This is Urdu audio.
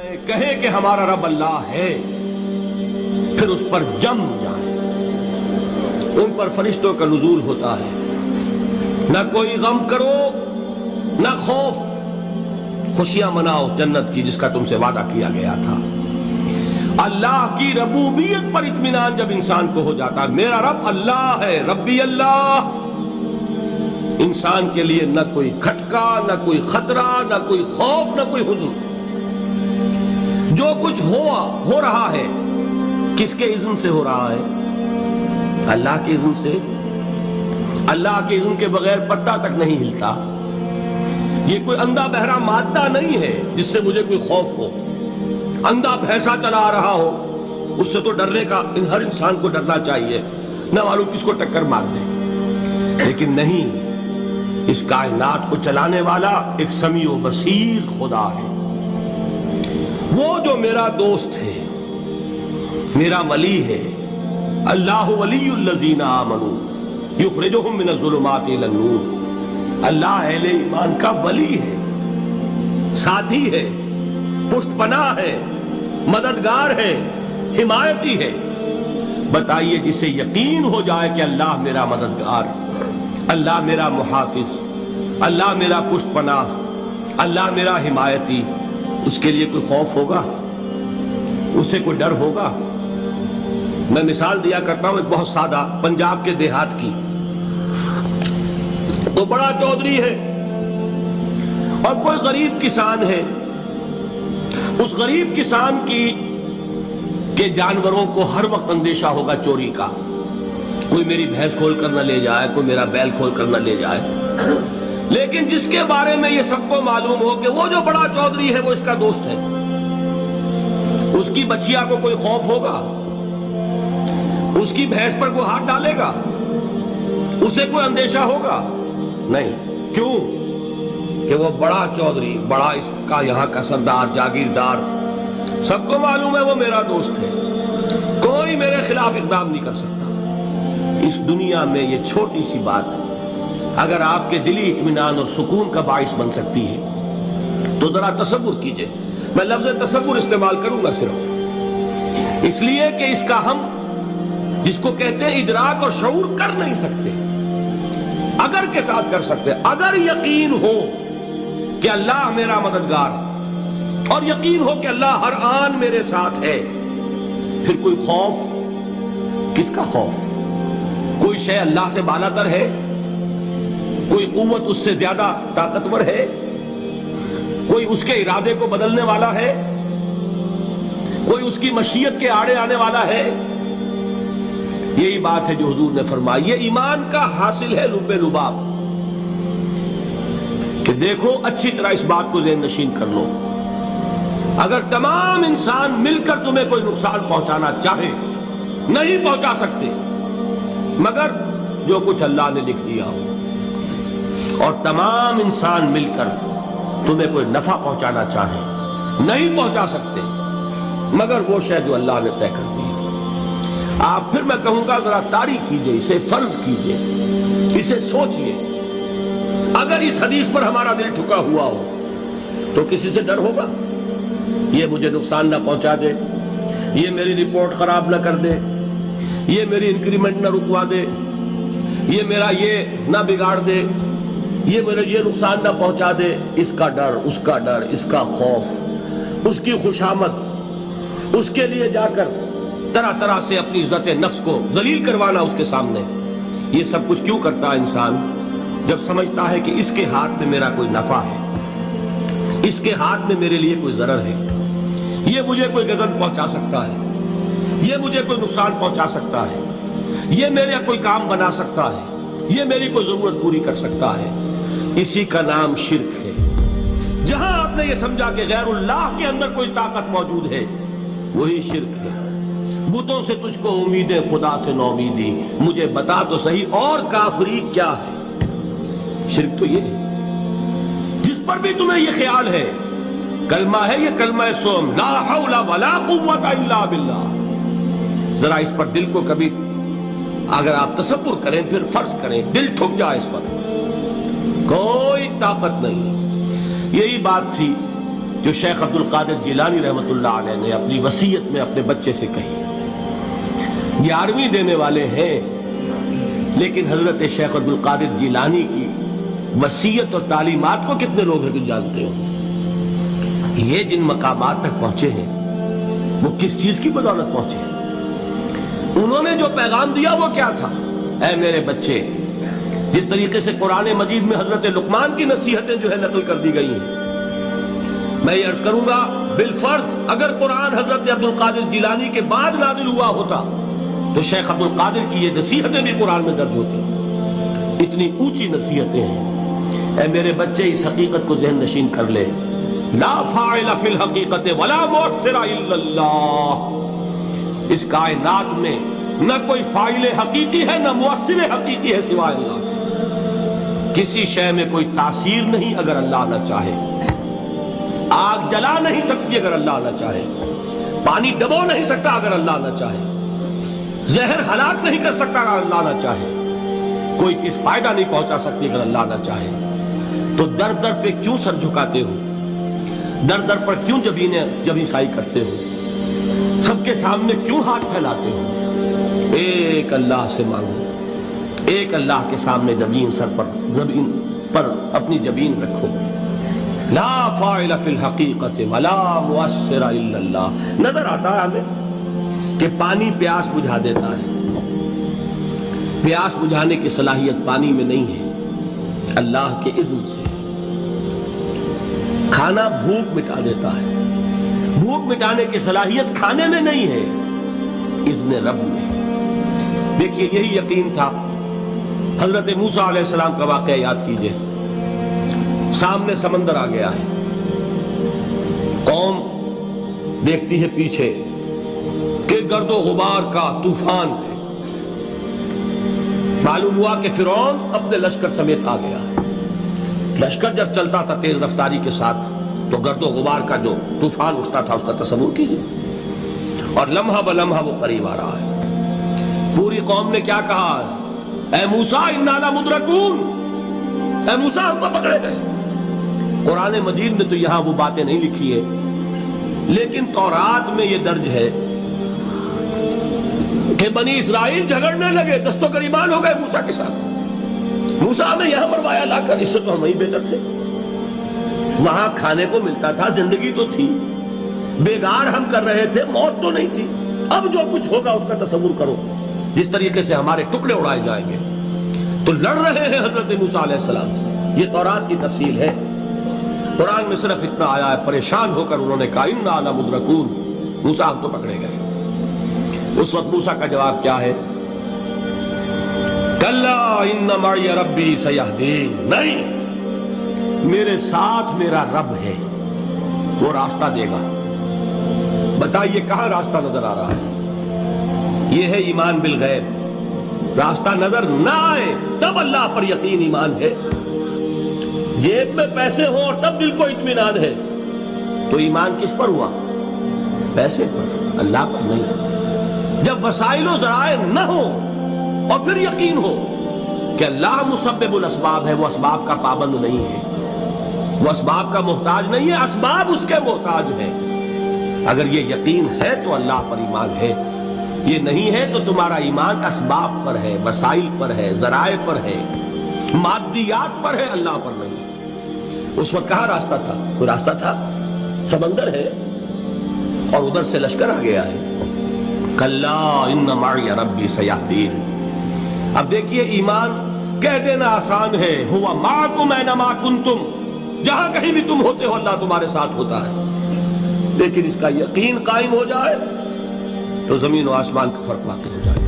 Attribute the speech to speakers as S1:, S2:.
S1: کہے کہ ہمارا رب اللہ ہے، پھر اس پر جم جائے، ان پر فرشتوں کا نزول ہوتا ہے، نہ کوئی غم کرو نہ خوف، خوشیاں مناؤ جنت کی جس کا تم سے وعدہ کیا گیا تھا۔ اللہ کی ربوبیت پر اطمینان جب انسان کو ہو جاتا ہے، میرا رب اللہ ہے، ربی اللہ، انسان کے لیے نہ کوئی کھٹکا، نہ کوئی خطرہ، نہ کوئی خوف، نہ کوئی حزن۔ جو کچھ ہو رہا ہے کس کے اذن سے ہو رہا ہے؟ اللہ کے اذن سے۔ اللہ کے اذن کے بغیر پتا تک نہیں ہلتا۔ یہ کوئی اندھا بہرا مادہ نہیں ہے جس سے مجھے کوئی خوف ہو۔ اندھا بھینسا چلا آ رہا ہو اس سے تو ڈرنے کا ہر انسان کو ڈرنا چاہیے، نہ معلوم کس کو ٹکر مار دے۔ لیکن نہیں، اس کائنات کو چلانے والا ایک سمیع و بصیر خدا ہے، وہ جو میرا دوست ہے، میرا ولی ہے۔ اللہ ولی الذین آمنوا یخرجہم من الظلمات الی النور۔ اللہ اہل ایمان کا ولی ہے، ساتھی ہے، پشت پناہ ہے، مددگار ہے، حمایتی ہے۔ بتائیے جسے یقین ہو جائے کہ اللہ میرا مددگار، اللہ میرا محافظ، اللہ میرا پشت پناہ، اللہ میرا حمایتی، اس کے لیے کوئی خوف ہوگا؟ اس سے کوئی ڈر ہوگا؟ میں مثال دیا کرتا ہوں ایک بہت سادہ، پنجاب کے دیہات کی۔ تو بڑا چودھری ہے اور کوئی غریب کسان ہے۔ اس غریب کسان کے جانوروں کو ہر وقت اندیشہ ہوگا چوری کا، کوئی میری بھینس کھول کر نہ لے جائے، کوئی میرا بیل کھول کر نہ لے جائے۔ لیکن جس کے بارے میں یہ سب کو معلوم ہو کہ وہ جو بڑا چودھری ہے وہ اس کا دوست ہے، اس کی بچیا کو کوئی خوف ہوگا؟ اس کی بھینس پر کوئی ہاتھ ڈالے گا؟ اسے کوئی اندیشہ ہوگا؟ نہیں۔ کیوں؟ کہ وہ بڑا چودھری، بڑا اس کا یہاں کا سردار، جاگیردار، سب کو معلوم ہے وہ میرا دوست ہے، کوئی میرے خلاف اقدام نہیں کر سکتا۔ اس دنیا میں یہ چھوٹی سی بات اگر آپ کے دلی اطمینان اور سکون کا باعث بن سکتی ہے تو ذرا تصور کیجئے۔ میں لفظ تصور استعمال کروں گا صرف اس لیے کہ اس کا ہم جس کو کہتے ہیں ادراک اور شعور کر نہیں سکتے، اگر کے ساتھ کر سکتے۔ اگر یقین ہو کہ اللہ میرا مددگار اور یقین ہو کہ اللہ ہر آن میرے ساتھ ہے، پھر کوئی خوف؟ کس کا خوف؟ کوئی شے اللہ سے بالاتر ہے؟ کوئی قوت اس سے زیادہ طاقتور ہے؟ کوئی اس کے ارادے کو بدلنے والا ہے؟ کوئی اس کی مشیت کے آڑے آنے والا ہے؟ یہی بات ہے جو حضور نے فرمائی۔ یہ ایمان کا حاصل ہے لب لباب، کہ دیکھو اچھی طرح اس بات کو ذہن نشین کر لو، اگر تمام انسان مل کر تمہیں کوئی نقصان پہنچانا چاہے نہیں پہنچا سکتے، مگر جو کچھ اللہ نے لکھ دیا ہو، اور تمام انسان مل کر تمہیں کوئی نفع پہنچانا چاہے نہیں پہنچا سکتے، مگر وہ شے جو اللہ نے طے کر دی۔ آپ پھر میں کہوں گا ذرا طاری کیجئے، اسے فرض کیجئے، اسے سوچئے۔ اگر اس حدیث پر ہمارا دل ٹھکا ہوا ہو تو کسی سے ڈر ہوگا؟ یہ مجھے نقصان نہ پہنچا دے، یہ میری رپورٹ خراب نہ کر دے، یہ میری انکریمنٹ نہ رکوا دے، یہ میرا یہ نہ بگاڑ دے، یہ میرا یہ نقصان نہ پہنچا دے۔ اس کا ڈر، اس کا ڈر، اس کا خوف، اس کی خوشامد، اس کے لیے جا کر طرح طرح سے اپنی عزت نفس کو ذلیل کروانا اس کے سامنے، یہ سب کچھ کیوں کرتا ہے انسان؟ جب سمجھتا ہے کہ اس کے ہاتھ میں میرا کوئی نفع ہے، اس کے ہاتھ میں میرے لیے کوئی ضرر ہے، یہ مجھے کوئی غضب پہنچا سکتا ہے، یہ مجھے کوئی نقصان پہنچا سکتا ہے، یہ میرا کوئی کام بنا سکتا ہے، یہ میری کوئی ضرورت پوری کر سکتا ہے، اسی کا نام شرک ہے۔ جہاں آپ نے یہ سمجھا کہ غیر اللہ کے اندر کوئی طاقت موجود ہے، وہی شرک ہے۔ بتوں سے تجھ کو امیدیں، خدا سے نومیدی، مجھے بتا تو صحیح اور کافری کیا ہے؟ شرک تو یہ ہے۔ جس پر بھی تمہیں یہ خیال ہے، کلمہ ہے یہ کلمہ سوم، لا حول ولا قوت الا باللہ، ذرا اس پر دل کو کبھی اگر آپ تصور کریں، پھر فرض کریں، دل ٹھک جائے اس پر، کوئی طاقت نہیں۔ یہی بات تھی جو شیخ عبد القادر جیلانی رحمۃ اللہ علیہ نے اپنی وصیت میں اپنے بچے سے کہی. 11ویں دینے والے ہیں، لیکن حضرت شیخ عبد القادر جیلانی کی وصیت اور تعلیمات کو کتنے لوگ ہیں تم جانتے ہو؟ یہ جن مقامات تک پہنچے ہیں وہ کس چیز کی بدولت پہنچے ہیں؟ انہوں نے جو پیغام دیا وہ کیا تھا؟ اے میرے بچے، جس طریقے سے قرآن مجید میں حضرت لقمان کی نصیحتیں جو ہے نقل کر دی گئی ہیں، میں یہ عرض کروں گا بالفرض اگر قرآن حضرت عبد القادر جیلانی کے بعد نازل ہوا ہوتا تو شیخ عبد القادر کی یہ نصیحتیں بھی قرآن میں درج ہوتی. اتنی اونچی نصیحتیں ہیں. اے میرے بچے، اس حقیقت کو ذہن نشین کر لے، لا فاعل فی الحقیقت ولا مؤثر الا اللہ. اس کائنات میں نہ کوئی فاعل حقیقی ہے نہ مؤثر حقیقی ہے سوائے اللہ. کسی شے میں کوئی تاثیر نہیں اگر اللہ نہ چاہے. آگ جلا نہیں سکتی اگر اللہ نہ چاہے. پانی ڈبو نہیں سکتا اگر اللہ نہ چاہے. زہر ہلاک نہیں کر سکتا اگر اللہ نہ چاہے. کوئی چیز فائدہ نہیں پہنچا سکتی اگر اللہ نہ چاہے. تو در در پہ کیوں سر جھکاتے ہو؟ در در پر کیوں جبیں سائی کرتے ہو؟ سب کے سامنے کیوں ہاتھ پھیلاتے ہو؟ ایک اللہ سے مانگو، ایک اللہ کے سامنے زمین پر اپنی جبین رکھو. لا فاعل فی الحقیقت ولا مؤثر الا اللہ. نظر آتا ہے ہمیں کہ پانی پیاس بجھا دیتا ہے. پیاس بجھانے کی صلاحیت پانی میں نہیں ہے، اللہ کے اذن سے. کھانا بھوک مٹا دیتا ہے، بھوک مٹانے کی صلاحیت کھانے میں نہیں ہے، اذن رب میں. دیکھیے یہی یقین تھا. حضرت موسیٰ علیہ السلام کا واقعہ یاد کیجئے. سامنے سمندر آ گیا ہے، قوم دیکھتی ہے پیچھے کہ گرد و غبار کا طوفان ہے. معلوم ہوا کہ فرعون اپنے لشکر سمیت آ گیا. لشکر جب چلتا تھا تیز رفتاری کے ساتھ تو گرد و غبار کا جو طوفان اٹھتا تھا اس کا تصور کیجئے. اور لمحہ بلمحہ وہ قریب آ رہا ہے. پوری قوم نے کیا کہا؟ اے موسیٰ انا لمدرکون، اے موسیٰ ہم تو پکڑے گئے. قرآن مجید میں تو یہاں وہ باتیں نہیں لکھی ہے، لیکن تورات میں یہ درج ہے کہ بنی اسرائیل جھگڑنے لگے، دست و گریبان ہو گئے موسیٰ کے ساتھ. موسیٰ ہمیں یہاں مروایا لا کر، اس سے تو ہم ہی بہتر تھے. وہاں کھانے کو ملتا تھا، زندگی تو تھی، بیگار ہم کر رہے تھے، موت تو نہیں تھی. اب جو کچھ ہوگا اس کا تصور کرو، جس طریقے سے ہمارے ٹکڑے اڑائے جائیں گے. تو لڑ رہے ہیں حضرت موسیٰ علیہ السلام سے. یہ تورات کی تفصیل ہے. قرآن میں صرف اتنا آیا ہے، پریشان ہو کر انہوں نے کہا انا لمدرکون، موسیٰ ہم تو پکڑے گئے. اس وقت موسیٰ کا جواب کیا ہے؟ کلا ان معی ربی سیہدین. نہیں، میرے ساتھ میرا رب ہے، وہ راستہ دے گا. بتائیے کہاں راستہ نظر آ رہا ہے؟ یہ ہے ایمان بالغیب. راستہ نظر نہ آئے تب اللہ پر یقین ایمان ہے. جیب میں پیسے ہوں اور تب دل کو اطمینان ہے تو ایمان کس پر ہوا؟ پیسے پر، اللہ پر نہیں. جب وسائل و ذرائع نہ ہو اور پھر یقین ہو کہ اللہ مسبب الاسباب ہے، وہ اسباب کا پابند نہیں ہے، وہ اسباب کا محتاج نہیں ہے، اسباب اس کے محتاج ہیں. اگر یہ یقین ہے تو اللہ پر ایمان ہے. یہ نہیں ہے تو تمہارا ایمان اسباب پر ہے، وسائل پر ہے، ذرائع پر ہے، مادیات پر ہے، اللہ پر نہیں. اس وقت کہاں راستہ تھا؟ کوئی راستہ تھا؟ سمندر ہے اور ادھر سے لشکر آ گیا ہے. کلا ان معی ربی سیہدین. اب دیکھیے ایمان کہہ دینا آسان ہے، ہوا معکم اینما کنتم، جہاں کہیں بھی تم ہوتے ہو اللہ تمہارے ساتھ ہوتا ہے. لیکن اس کا یقین قائم ہو جائے تو زمین و آسمان کا فرق واقع ہو جائے.